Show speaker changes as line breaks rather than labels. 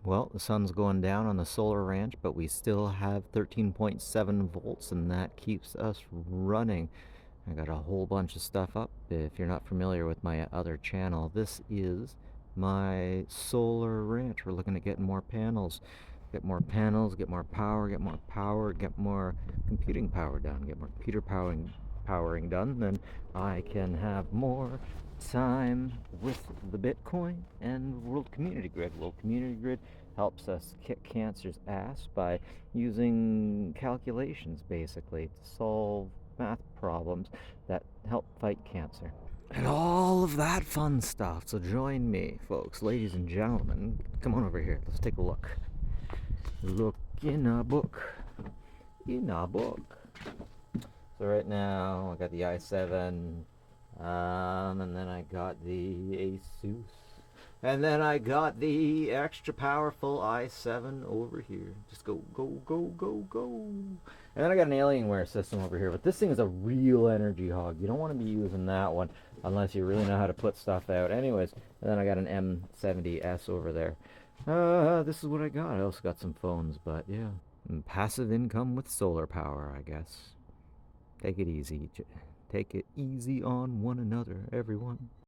Well, the sun's going down on the solar ranch, but we still have 13.7 volts, and that keeps us running. I got a whole bunch of stuff up. If you're not familiar with my other channel, this is my solar ranch. We're looking at getting more panels. Get more panels, get more power, get more power, get more computing power done, get more computer powering done, then I can have more time with the Bitcoin and World Community Grid. World Community Grid helps us kick cancer's ass by using calculations basically to solve math problems that help fight cancer. And all of that fun stuff. So join me, folks, ladies and gentlemen. Come on over here. Let's take a look. Look in a book. In a book. So right now I got the i7, and then I got the Asus, and then I got the extra powerful i7 over here. Just go, go, go, go, go. And then I got an Alienware system over here, but this thing is a real energy hog. You don't want to be using that one unless you really know how to put stuff out. Anyways, and then I got an M70S over there. This is what I got. I also got some phones, but yeah. And passive income with solar power, I guess. Take it easy. Take it easy on one another, everyone.